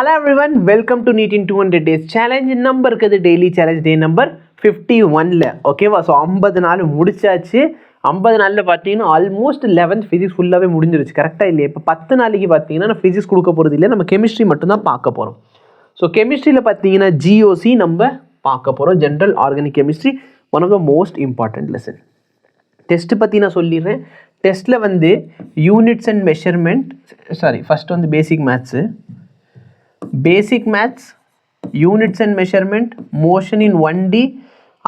Hello everyone, welcome to NEET in 200 days challenge. Number இருக்குது daily challenge day number 51ல ஓகேவா. So 50 நாள் முடிச்சாச்சு. 50 நாளில் பார்த்தீங்கன்னா ஆல்மோஸ்ட் 11th ஃபிசிக்ஸ் ஃபுல்லாகவே முடிஞ்சிருச்சு, கரெக்டாக இல்லையா? இப்போ 10 நாளைக்கு பார்த்தீங்கன்னா நான் ஃபிசிக்ஸ் கொடுக்க போகிறது இல்லை, நம்ம கெமிஸ்ட்ரி மட்டும்தான் பார்க்க போகிறோம். ஸோ கெமிஸ்ட்ரியில் பார்த்தீங்கன்னா ஜிஓசி நம்ம பார்க்க போகிறோம், general organic chemistry, one of the most important lesson. Test பற்றி நான் சொல்லிடுறேன். டெஸ்ட்டில் வந்து யூனிட்ஸ் அண்ட் மெஷர்மெண்ட், ஃபஸ்ட்டு வந்து basic maths, units and measurement, motion in 1D,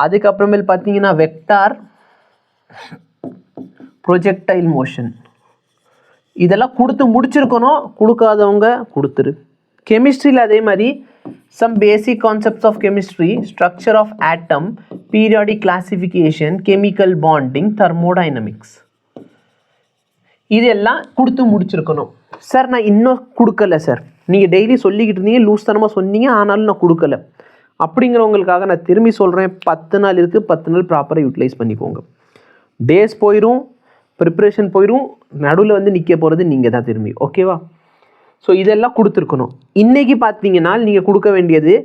அதுக்கப்புறமேல் பார்த்தீங்கன்னா வெக்டார், ப்ரொஜெக்டைல் மோஷன், இதெல்லாம் கொடுத்து முடிச்சிருக்கணும். கொடுக்காதவங்க கொடுத்துரு. கெமிஸ்ட்ரியில் அதே மாதிரி some basic concepts of chemistry, structure of atom, periodic classification, chemical bonding, thermodynamics, இதெல்லாம் கொடுத்து முடிச்சிருக்கணும். சார் நான் இன்னும் கொடுக்கல சார், நீங்கள் டெய்லி சொல்லிக்கிட்டு இருந்தீங்க, லூஸ் தனமாக சொன்னீங்க, ஆனாலும் நான் கொடுக்கல அப்படிங்கிறவங்களுக்காக நான் திரும்பி சொல்கிறேன். 10 நாள் இருக்குது, 10 நாள் ப்ராப்பராக யூட்டிலைஸ் பண்ணிக்கோங்க. டேஸ் போயிடும், ப்ரிப்ரேஷன் போயிடும், நடுவில் வந்து நிற்க போகிறது நீங்கள் தான் திரும்பி, ஓகேவா? ஸோ இதெல்லாம் கொடுத்துருக்கணும். இன்றைக்கி பார்த்தீங்கன்னா நீங்கள் கொடுக்க வேண்டியது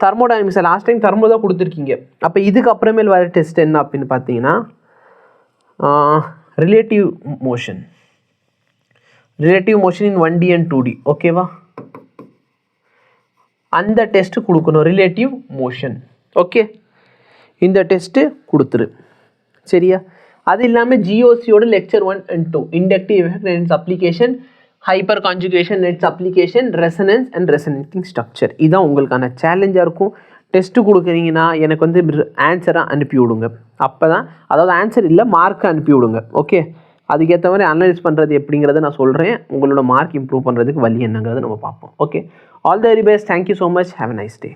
தெர்மோடைனமிக்ஸ். லாஸ்ட் டைம் தெர்மோ தான் கொடுத்துருக்கீங்க. அப்போ இதுக்கு அப்புறமேல் வர டெஸ்ட் என்ன அப்படின்னு பார்த்தீங்கன்னா relative motion in 1D and 2D, ஓகேவா? அந்த டெஸ்ட்டு கொடுக்கணும், ரிலேட்டிவ் மோஷன். ஓகே, இந்த டெஸ்ட்டு கொடுத்துரு, சரியா? அது இல்லாமல் ஜிஓசியோட lecture 1 and 2, inductive effect and its application, hyperconjugation and its application, resonance and resonating structure, இதுதான் உங்களுக்கான சேலஞ்சாக இருக்கும். டெஸ்ட்டு கொடுக்குறீங்கன்னா எனக்கு வந்து ஆன்சராக அனுப்பி விடுங்க. அப்போ தான், அதாவது ஆன்சர் இல்லை, மார்க்கை அனுப்பி விடுங்க. ஓகே, அதுக்கேற்ற மாதிரி அனலைஸ் பண்ணுறது எப்படிங்கிறத நான் சொல்கிறேன். உங்களோட மார்க் இம்ப்ரூவ் பண்ணுறதுக்கு வழி என்னங்கிறத நம்ம பார்ப்போம். Okay, all the very best. Thank you so much. Have a nice day.